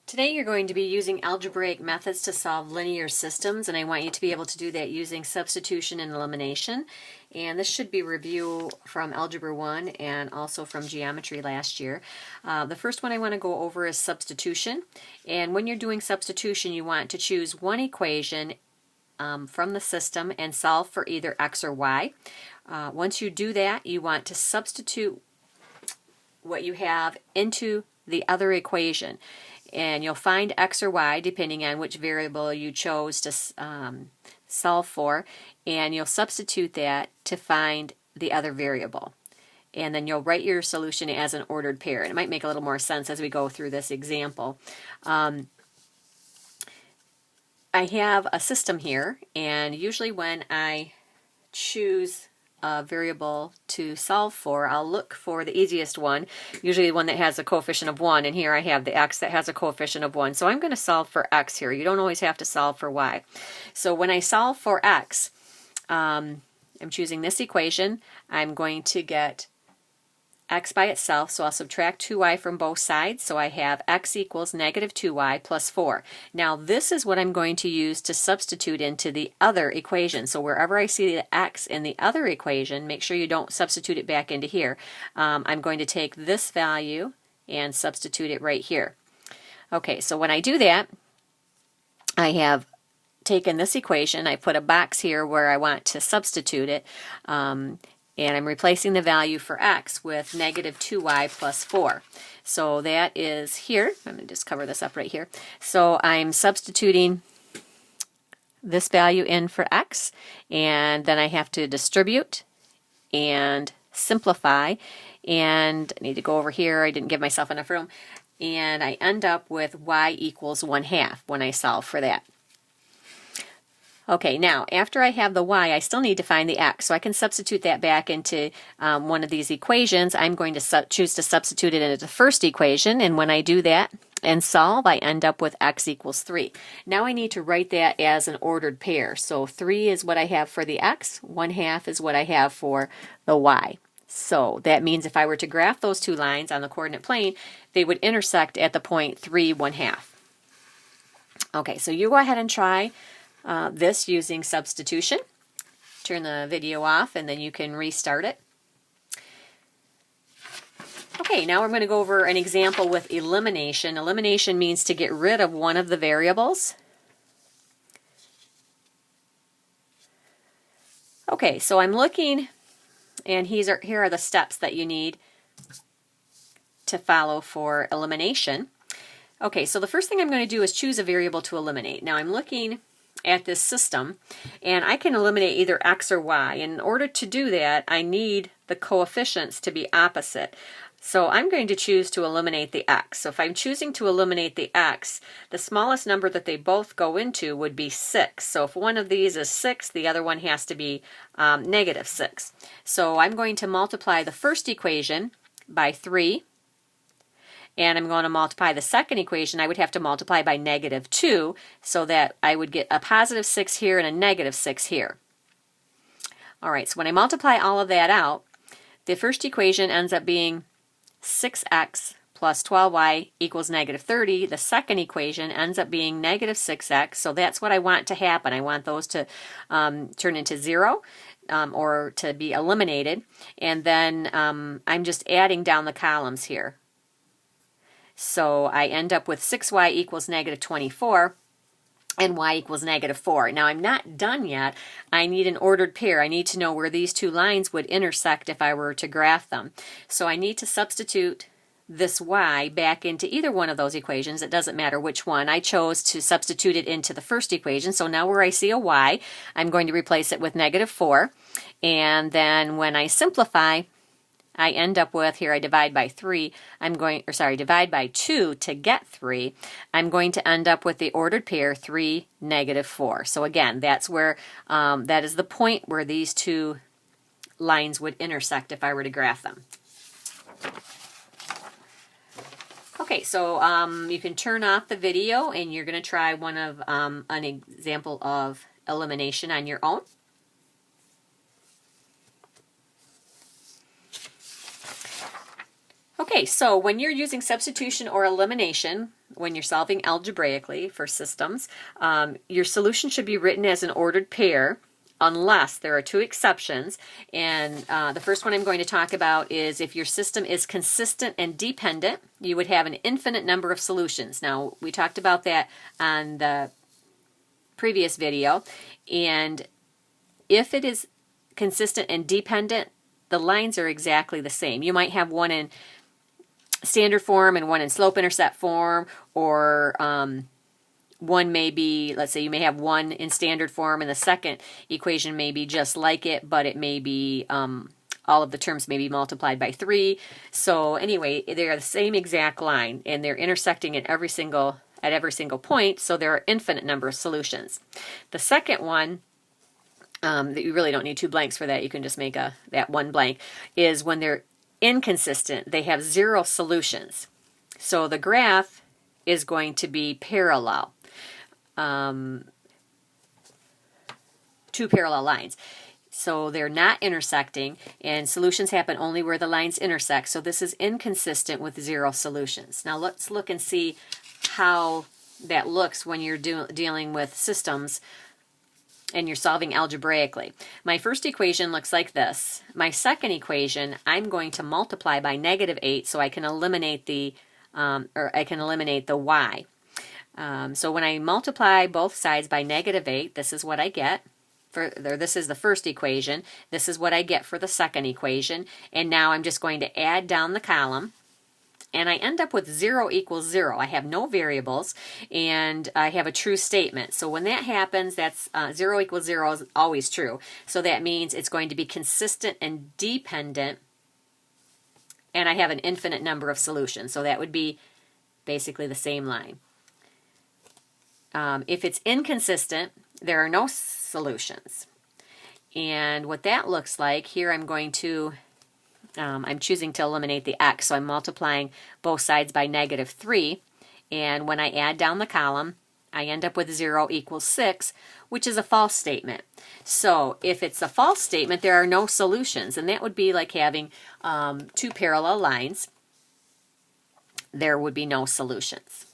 Today you're going to be using algebraic methods to solve linear systems, and I want you to be able to do that using substitution and elimination. And this should be review from Algebra 1 and also from geometry last year. The first one I want to go over is substitution. And when you're doing substitution, you want to choose one equation from the system and solve for either x or y. Once you do that, you want to substitute what you have into the other equation. And you'll find x or y depending on which variable you chose to solve for, and you'll substitute that to find the other variable. And then you'll write your solution as an ordered pair. And it might make a little more sense as we go through this example. I have a system here, and usually when I choose a variable to solve for, I'll look for the easiest one, usually the one that has a coefficient of 1, and here I have the x that has a coefficient of 1. So I'm going to solve for x here. You don't always have to solve for y. So when I solve for x, I'm choosing this equation. I'm going to get x by itself, so I'll subtract 2y from both sides, so I have x equals negative 2y plus 4. Now this is what I'm going to use to substitute into the other equation. So wherever I see the x in the other equation, make sure you don't substitute it back into here. I'm going to take this value and substitute it right here. Okay, so when I do that, I have taken this equation, I put a box here where I want to substitute it, and I'm replacing the value for x with negative 2y plus 4. So that is here. I'm going to just cover this up right here. So I'm substituting this value in for x, and then I have to distribute and simplify. And I need to go over here. I didn't give myself enough room. And I end up with y equals 1/2 when I solve for that. Okay, now after I have the y, I still need to find the x, so I can substitute that back into one of these equations. I'm going to choose to substitute it into the first equation, and when I do that and solve, I end up with x equals 3. Now I need to write that as an ordered pair. So 3 is what I have for the x, 1/2 is what I have for the y. So that means if I were to graph those two lines on the coordinate plane, they would intersect at the point 3, 1/2. Okay, so you go ahead and try this using substitution. Turn the video off and then you can restart it. Okay, now we're going to go over an example with elimination. Elimination means to get rid of one of the variables. Okay, so I'm looking, and here are the steps that you need to follow for elimination. Okay, so the first thing I'm going to do is choose a variable to eliminate. Now I'm looking at this system, and I can eliminate either x or y. In order to do that, I need the coefficients to be opposite. So I'm going to choose to eliminate the x. So if I'm choosing to eliminate the x, the smallest number that they both go into would be 6. So if one of these is 6, the other one has to be negative 6. So I'm going to multiply the first equation by 3. And I'm going to multiply the second equation. I would have to multiply by negative 2 so that I would get a positive 6 here and a negative 6 here. All right, so when I multiply all of that out, the first equation ends up being 6x plus 12y equals negative 30. The second equation ends up being negative 6x, so that's what I want to happen. I want those to turn into 0 or to be eliminated. And then I'm just adding down the columns here. So I end up with 6y equals negative 24 and y equals negative 4. Now I'm not done yet. I need an ordered pair. I need to know where these two lines would intersect if I were to graph them. So I need to substitute this y back into either one of those equations. It doesn't matter which one. I chose to substitute it into the first equation. So now where I see a y, I'm going to replace it with negative 4. And then when I simplify, I end up with, here I divide by 3, divide by 2 to get 3. I'm going to end up with the ordered pair 3, negative 4. So again, that's where, that is the point where these two lines would intersect if I were to graph them. Okay, so you can turn off the video and you're going to try one of an example of elimination on your own. Okay, so when you're using substitution or elimination, when you're solving algebraically for systems, your solution should be written as an ordered pair unless there are two exceptions. And the first one I'm going to talk about is if your system is consistent and dependent, you would have an infinite number of solutions. Now, we talked about that on the previous video. And if it is consistent and dependent, the lines are exactly the same. You might have one in standard form and one in slope-intercept form, or one may be, let's say you may have one in standard form and the second equation may be just like it, but it may be all of the terms may be multiplied by 3. So anyway, they're the same exact line and they're intersecting at every single point, so there are infinite number of solutions. The second one, that you really don't need 2 blanks for that, you can just make that one blank, is when they're inconsistent. They have 0 solutions. So the graph is going to be parallel. 2 parallel lines. So they're not intersecting, and solutions happen only where the lines intersect. So this is inconsistent with 0 solutions. Now let's look and see how that looks when you're dealing with systems and you're solving algebraically. My first equation looks like this. My second equation, I'm going to multiply by -8 so I can eliminate the y. So when I multiply both sides by -8, this is what I get. This is the first equation. This is what I get for the second equation. And now I'm just going to add down the column. And I end up with 0 equals 0. I have no variables, and I have a true statement. So when that happens, that's 0 equals 0 is always true. So that means it's going to be consistent and dependent, and I have an infinite number of solutions. So that would be basically the same line. If it's inconsistent, there are no solutions. And what that looks like, here I'm going to I'm choosing to eliminate the x, so I'm multiplying both sides by -3, and when I add down the column, I end up with 0 equals 6, which is a false statement. So if it's a false statement, there are no solutions, and that would be like having 2 parallel lines. There would be no solutions.